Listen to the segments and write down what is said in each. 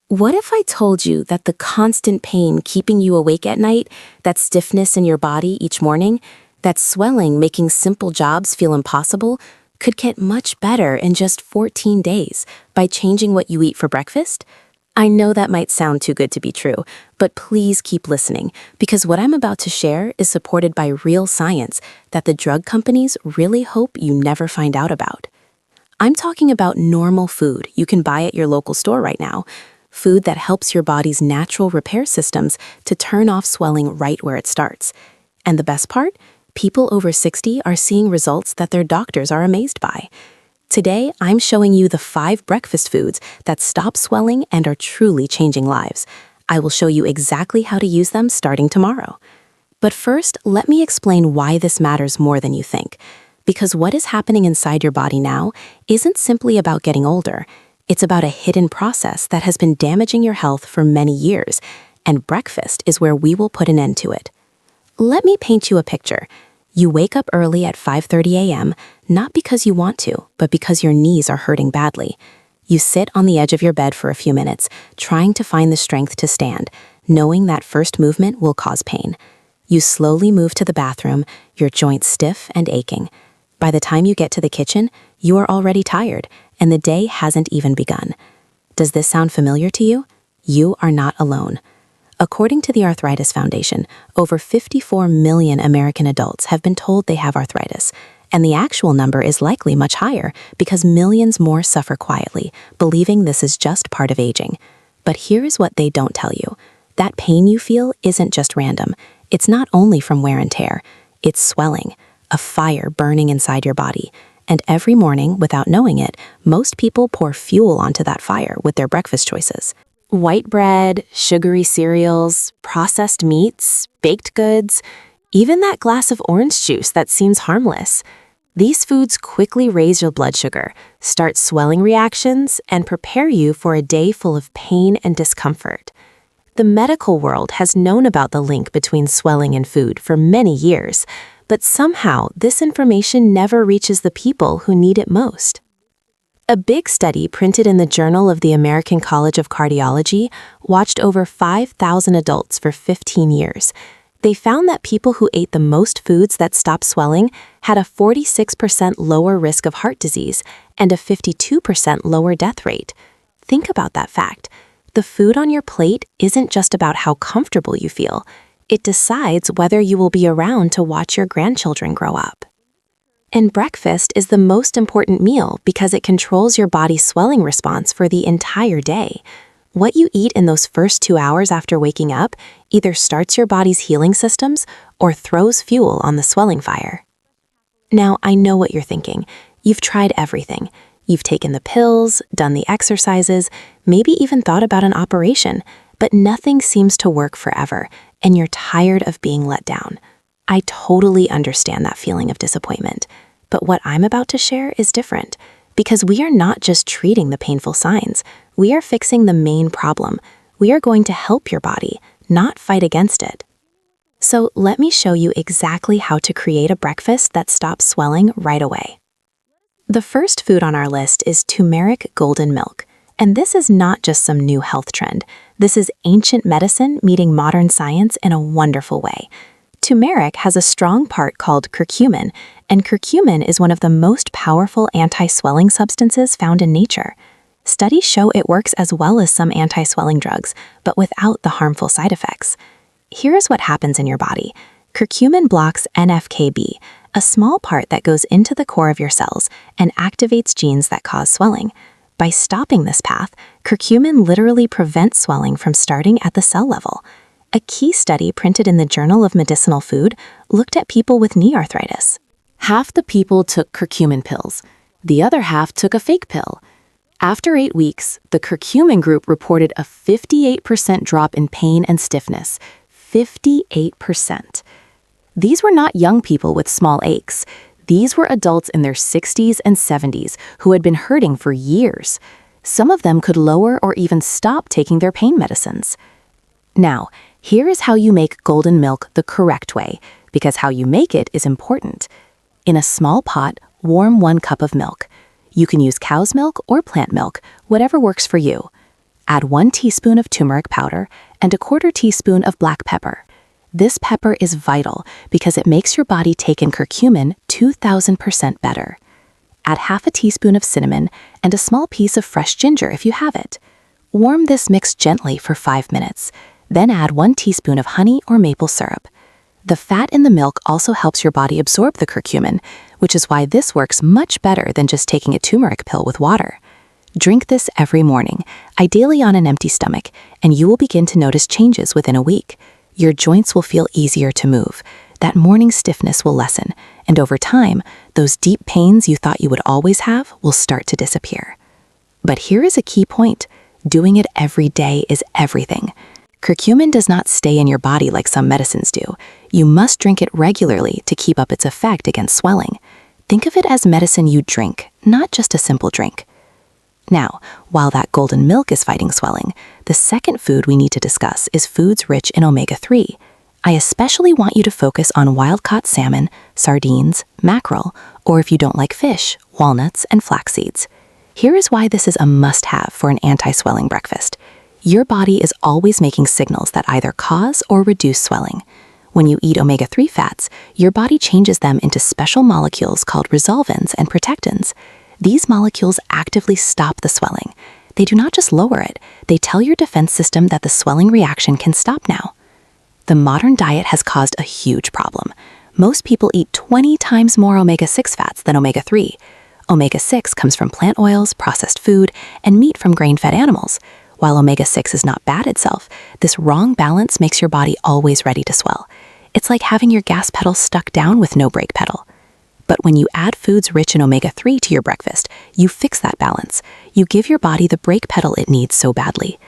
What if I told you that the constant pain keeping you awake at night, that stiffness in your body each morning, that swelling making simple jobs feel impossible, could get much better in just 14 days by changing what you eat for breakfast? I know that might sound too good to be true, but please keep listening because what I'm about to share is supported by real science that the drug companies really hope you never find out about. I'm talking about normal food you can buy at your local store right now. Food that helps your body's natural repair systems to turn off swelling right where it starts. And the best part? People over 60 are seeing results that their doctors are amazed by. Today, I'm showing you the 5 breakfast foods that stop swelling and are truly changing lives. I will show you exactly how to use them starting tomorrow. But first, let me explain why this matters more than you think. Because what is happening inside your body now isn't simply about getting older. It's about a hidden process that has been damaging your health for many years, and breakfast is where we will put an end to it. Let me paint you a picture. You wake up early at 5:30 a.m., not because you want to, but because your knees are hurting badly. You sit on the edge of your bed for a few minutes, trying to find the strength to stand, knowing that first movement will cause pain. You slowly move to the bathroom, your joints stiff and aching. By the time you get to the kitchen, you are already tired, and the day hasn't even begun. Does this sound familiar to you? You are not alone. According to the Arthritis Foundation, over 54 million American adults have been told they have arthritis, and the actual number is likely much higher because millions more suffer quietly, believing this is just part of aging. But here is what they don't tell you. That pain you feel isn't just random. It's not only from wear and tear. It's swelling, a fire burning inside your body. And every morning, without knowing it, most people pour fuel onto that fire with their breakfast choices. White bread, sugary cereals, processed meats, baked goods, even that glass of orange juice that seems harmless. These foods quickly raise your blood sugar, start swelling reactions, and prepare you for a day full of pain and discomfort. The medical world has known about the link between swelling and food for many years, but somehow this information never reaches the people who need it most. A big study printed in the Journal of the American College of Cardiology watched over 5,000 adults for 15 years. They found that people who ate the most foods that stopped swelling had a 46% lower risk of heart disease and a 52% lower death rate. Think about that fact. The food on your plate isn't just about how comfortable you feel. It decides whether you will be around to watch your grandchildren grow up. And breakfast is the most important meal because it controls your body's swelling response for the entire day. What you eat in those first 2 hours after waking up either starts your body's healing systems or throws fuel on the swelling fire. Now, I know what you're thinking. You've tried everything. You've taken the pills, done the exercises, maybe even thought about an operation, but nothing seems to work forever, and you're tired of being let down. I totally understand that feeling of disappointment, but what I'm about to share is different, because we are not just treating the painful signs, we are fixing the main problem. We are going to help your body, not fight against it. So let me show you exactly how to create a breakfast that stops swelling right away. The first food on our list is turmeric golden milk. And this is not just some new health trend. This is ancient medicine meeting modern science in a wonderful way. Turmeric has a strong part called curcumin, and curcumin is one of the most powerful anti-swelling substances found in nature. Studies show it works as well as some anti-swelling drugs, but without the harmful side effects. Here is what happens in your body. Curcumin blocks NF-κB, a small part that goes into the core of your cells and activates genes that cause swelling. By stopping this path, curcumin literally prevents swelling from starting at the cell level. A key study printed in the Journal of Medicinal Food looked at people with knee arthritis. Half the people took curcumin pills. The other half took a fake pill. After 8 weeks, the curcumin group reported a 58% drop in pain and stiffness. 58%. These were not young people with small aches. These were adults in their 60s and 70s who had been hurting for years. Some of them could lower or even stop taking their pain medicines. Now, here is how you make golden milk the correct way, because how you make it is important. In a small pot, warm 1 cup of milk. You can use cow's milk or plant milk, whatever works for you. Add 1 teaspoon of turmeric powder and a 1/4 teaspoon of black pepper. This pepper is vital because it makes your body take in curcumin 2,000% better. Add 1/2 teaspoon of cinnamon and a small piece of fresh ginger if you have it. Warm this mix gently for 5 minutes. Then add 1 teaspoon of honey or maple syrup. The fat in the milk also helps your body absorb the curcumin, which is why this works much better than just taking a turmeric pill with water. Drink this every morning, ideally on an empty stomach, and you will begin to notice changes within a week. Your joints will feel easier to move. That morning stiffness will lessen, and over time, those deep pains you thought you would always have will start to disappear. But here is a key point. Doing it every day is everything. Curcumin does not stay in your body like some medicines do. You must drink it regularly to keep up its effect against swelling. Think of it as medicine you drink, not just a simple drink. Now, while that golden milk is fighting swelling, the second food we need to discuss is foods rich in omega-3. I especially want you to focus on wild-caught salmon, sardines, mackerel, or if you don't like fish, walnuts and flax seeds. Here is why this is a must-have for an anti-swelling breakfast. Your body is always making signals that either cause or reduce swelling. When you eat omega-3 fats, your body changes them into special molecules called resolvins and protectins. These molecules actively stop the swelling. They do not just lower it, they tell your defense system that the swelling reaction can stop now. The modern diet has caused a huge problem. Most people eat 20 times more omega-6 fats than omega-3. Omega-6 comes from plant oils, processed food, and meat from grain-fed animals. While omega-6 is not bad itself, this wrong balance makes your body always ready to swell. It's like having your gas pedal stuck down with no brake pedal. But when you add foods rich in omega-3 to your breakfast, you fix that balance. You give your body the brake pedal it needs so badly.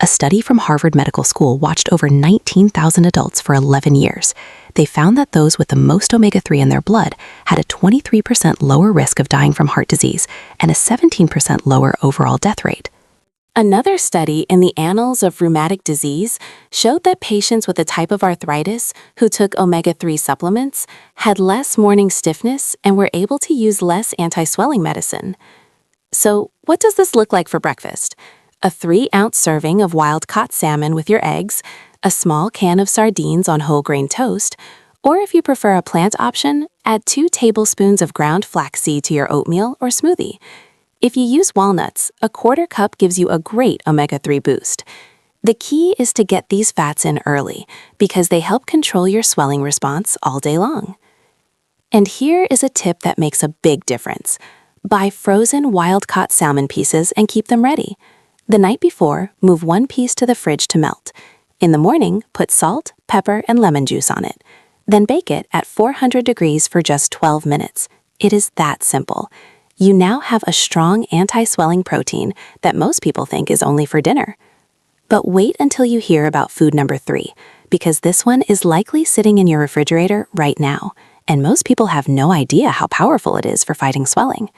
A study from Harvard Medical School watched over 19,000 adults for 11 years. They found that those with the most omega-3 in their blood had a 23% lower risk of dying from heart disease and a 17% lower overall death rate. Another study in the Annals of Rheumatic Disease showed that patients with a type of arthritis who took omega-3 supplements had less morning stiffness and were able to use less anti-swelling medicine. So, what does this look like for breakfast? A 3-ounce serving of wild-caught salmon with your eggs, a small can of sardines on whole grain toast, or if you prefer a plant option, add 2 tablespoons of ground flaxseed to your oatmeal or smoothie. If you use walnuts, a 1/4 cup gives you a great omega-3 boost. The key is to get these fats in early because they help control your swelling response all day long. And here is a tip that makes a big difference. Buy frozen wild-caught salmon pieces and keep them ready. The night before, move 1 piece to the fridge to melt. In the morning, put salt, pepper, and lemon juice on it. Then bake it at 400 degrees for just 12 minutes. It is that simple. You now have a strong anti-swelling protein that most people think is only for dinner. But wait until you hear about food number 3, because this one is likely sitting in your refrigerator right now, and most people have no idea how powerful it is for fighting swelling.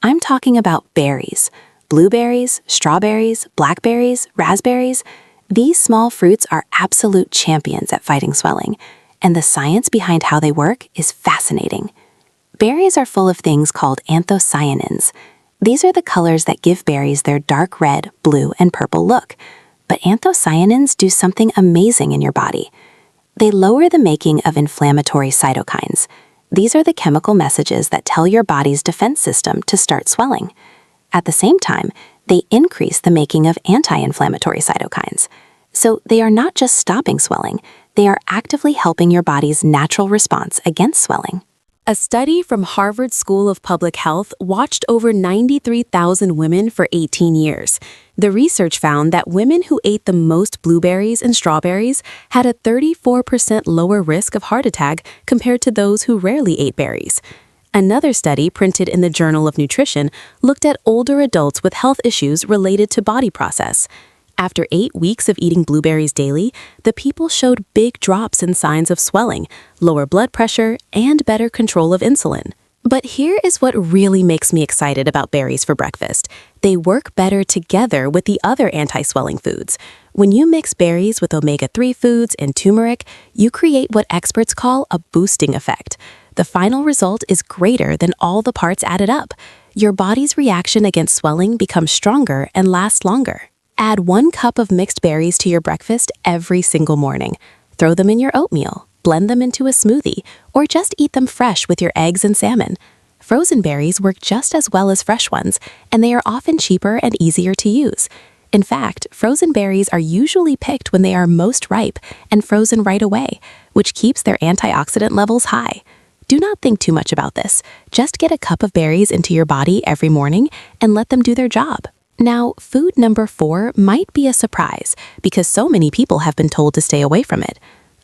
I'm talking about berries. Blueberries, strawberries, blackberries, raspberries. These small fruits are absolute champions at fighting swelling, and the science behind how they work is fascinating. Berries are full of things called anthocyanins. These are the colors that give berries their dark red, blue, and purple look. But anthocyanins do something amazing in your body. They lower the making of inflammatory cytokines. These are the chemical messages that tell your body's defense system to start swelling. At the same time, they increase the making of anti-inflammatory cytokines. So they are not just stopping swelling, they are actively helping your body's natural response against swelling. A study from Harvard School of Public Health watched over 93,000 women for 18 years. The research found that women who ate the most blueberries and strawberries had a 34% lower risk of heart attack compared to those who rarely ate berries. Another study printed in the Journal of Nutrition looked at older adults with health issues related to body process. After 8 weeks of eating blueberries daily, the people showed big drops in signs of swelling, lower blood pressure, and better control of insulin. But here is what really makes me excited about berries for breakfast. They work better together with the other anti-swelling foods. When you mix berries with omega-3 foods and turmeric, you create what experts call a boosting effect. The final result is greater than all the parts added up. Your body's reaction against swelling becomes stronger and lasts longer. Add 1 cup of mixed berries to your breakfast every single morning. Throw them in your oatmeal, blend them into a smoothie, or just eat them fresh with your eggs and salmon. Frozen berries work just as well as fresh ones, and they are often cheaper and easier to use. In fact, frozen berries are usually picked when they are most ripe and frozen right away, which keeps their antioxidant levels high. Do not think too much about this. Just get a cup of berries into your body every morning and let them do their job. Now, food number 4 might be a surprise because so many people have been told to stay away from it.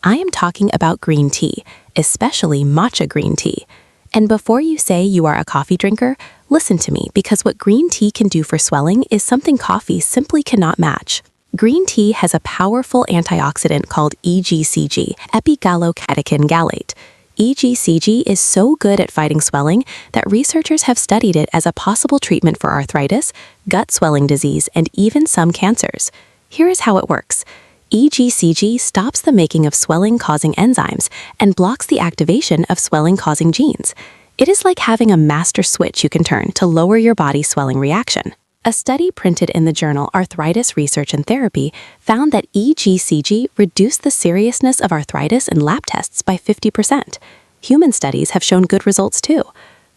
I am talking about green tea, especially matcha green tea. And before you say you are a coffee drinker, listen to me because what green tea can do for swelling is something coffee simply cannot match. Green tea has a powerful antioxidant called EGCG, epigallocatechin gallate. EGCG is so good at fighting swelling that researchers have studied it as a possible treatment for arthritis, gut swelling disease, and even some cancers. Here is how it works. EGCG stops the making of swelling-causing enzymes and blocks the activation of swelling-causing genes. It is like having a master switch you can turn to lower your body's swelling reaction. A study printed in the journal Arthritis Research and Therapy found that EGCG reduced the seriousness of arthritis in lab tests by 50%. Human studies have shown good results too.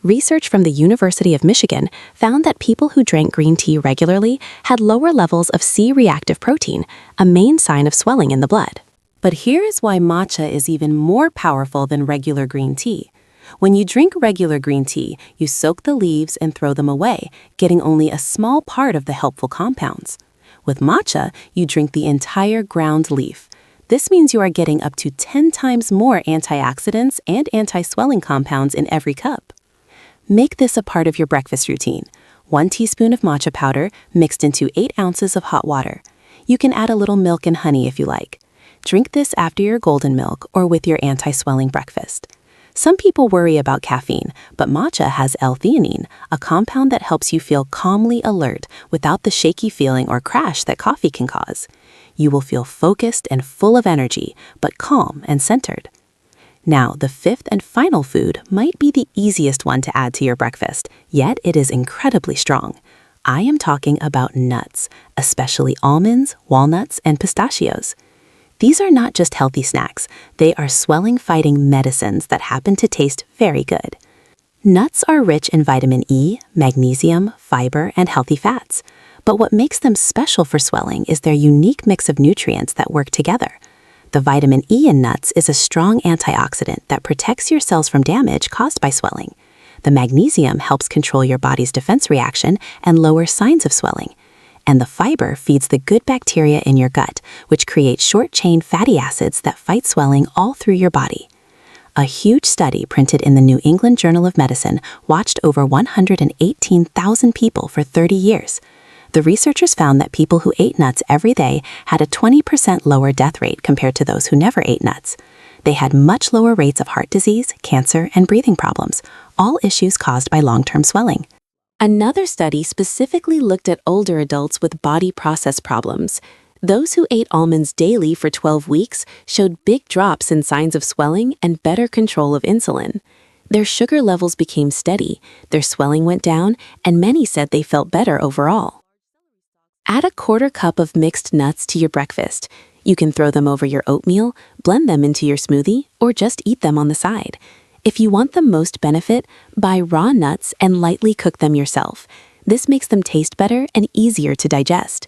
Research from the University of Michigan found that people who drank green tea regularly had lower levels of C-reactive protein, a main sign of swelling in the blood. But here is why matcha is even more powerful than regular green tea. When you drink regular green tea, you soak the leaves and throw them away, getting only a small part of the helpful compounds. With matcha, you drink the entire ground leaf. This means you are getting up to 10 times more antioxidants and anti-swelling compounds in every cup. Make this a part of your breakfast routine. 1 teaspoon of matcha powder mixed into 8 ounces of hot water. You can add a little milk and honey if you like. Drink this after your golden milk or with your anti-swelling breakfast. Some people worry about caffeine, but matcha has L-theanine, a compound that helps you feel calmly alert without the shaky feeling or crash that coffee can cause. You will feel focused and full of energy, but calm and centered. Now, the 5th and final food might be the easiest one to add to your breakfast, yet it is incredibly strong. I am talking about nuts, especially almonds, walnuts, and pistachios. These are not just healthy snacks, they are swelling-fighting medicines that happen to taste very good. Nuts are rich in vitamin E, magnesium, fiber, and healthy fats. But what makes them special for swelling is their unique mix of nutrients that work together. The vitamin E in nuts is a strong antioxidant that protects your cells from damage caused by swelling. The magnesium helps control your body's defense reaction and lower signs of swelling. And the fiber feeds the good bacteria in your gut, which create short-chain fatty acids that fight swelling all through your body. A huge study printed in the New England Journal of Medicine watched over 118,000 people for 30 years. The researchers found that people who ate nuts every day had a 20% lower death rate compared to those who never ate nuts. They had much lower rates of heart disease, cancer, and breathing problems, all issues caused by long-term swelling. Another study specifically looked at older adults with body process problems. Those who ate almonds daily for 12 weeks showed big drops in signs of swelling and better control of insulin. Their sugar levels became steady, their swelling went down, and many said they felt better overall. Add a 1/4 cup of mixed nuts to your breakfast. You can throw them over your oatmeal, blend them into your smoothie, or just eat them on the side. If you want the most benefit, buy raw nuts and lightly cook them yourself. This makes them taste better and easier to digest.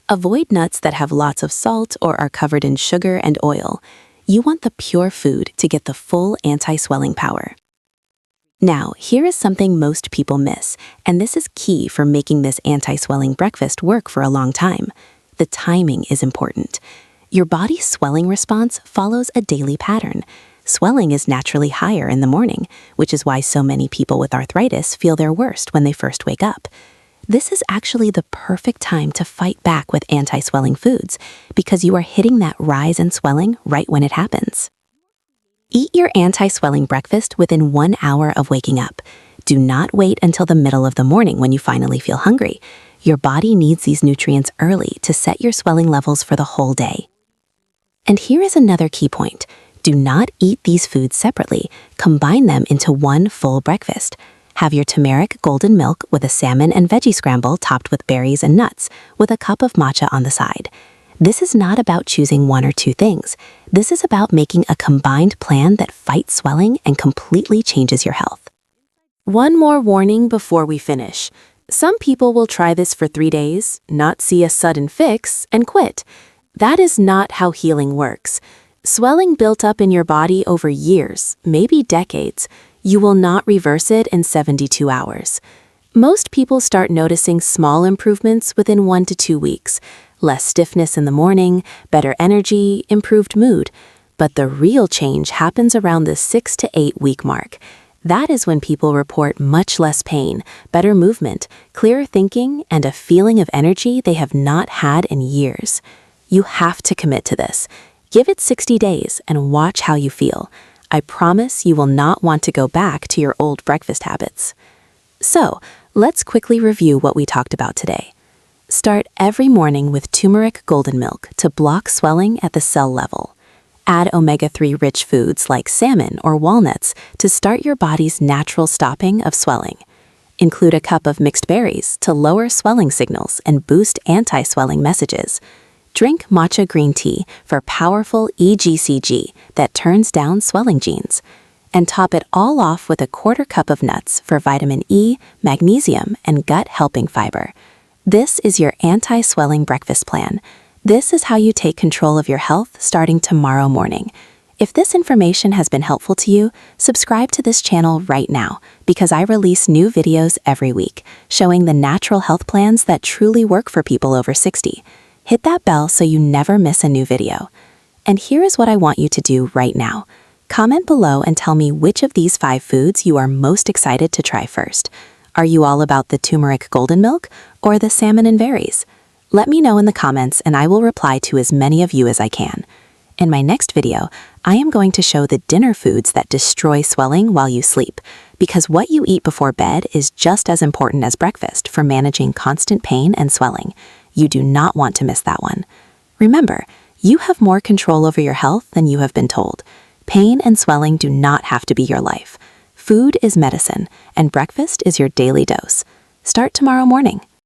Avoid nuts that have lots of salt or are covered in sugar and oil. You want the pure food to get the full anti-swelling power. Now, here is something most people miss, and this is key for making this anti-swelling breakfast work for a long time. The timing is important. Your body's swelling response follows a daily pattern. Swelling is naturally higher in the morning, which is why so many people with arthritis feel their worst when they first wake up. This is actually the perfect time to fight back with anti-swelling foods because you are hitting that rise in swelling right when it happens. Eat your anti-swelling breakfast within 1 hour of waking up. Do not wait until the middle of the morning when you finally feel hungry. Your body needs these nutrients early to set your swelling levels for the whole day. And here is another key point. Do not eat these foods separately. Combine them into one full breakfast. Have your turmeric golden milk with a salmon and veggie scramble topped with berries and nuts, with a cup of matcha on the side. This is not about choosing one or two things. This is about making a combined plan that fights swelling and completely changes your health. One more warning before we finish. Some people will try this for 3 days, not see a sudden fix, and quit. That is not how healing works. Swelling built up in your body over years, maybe decades. You will not reverse it in 72 hours. Most people start noticing small improvements within 1 to 2 weeks. Less stiffness in the morning, better energy, improved mood. But the real change happens around the 6 to 8 week mark. That is when people report much less pain, better movement, clearer thinking, and a feeling of energy they have not had in years. You have to commit to this. Give it 60 days and watch how you feel. I promise you will not want to go back to your old breakfast habits. So, let's quickly review what we talked about today. Start every morning with turmeric golden milk to block swelling at the cell level. Add omega-3 rich foods like salmon or walnuts to start your body's natural stopping of swelling. Include a cup of mixed berries to lower swelling signals and boost anti-swelling messages. Drink matcha green tea for powerful EGCG that turns down swelling genes. And top it all off with a quarter cup of nuts for vitamin E, magnesium, and gut-helping fiber. This is your anti-swelling breakfast plan. This is how you take control of your health starting tomorrow morning. If this information has been helpful to you, subscribe to this channel right now because I release new videos every week showing the natural health plans that truly work for people over 60. Hit that bell so you never miss a new video. And here is what I want you to do right now. Comment below and tell me which of these 5 foods you are most excited to try first. Are you all about the turmeric golden milk or the salmon and berries? Let me know in the comments and I will reply to as many of you as I can. In my next video, I am going to show the dinner foods that destroy swelling while you sleep, because what you eat before bed is just as important as breakfast for managing constant pain and swelling. You do not want to miss that one. Remember, you have more control over your health than you have been told. Pain and swelling do not have to be your life. Food is medicine, and breakfast is your daily dose. Start tomorrow morning.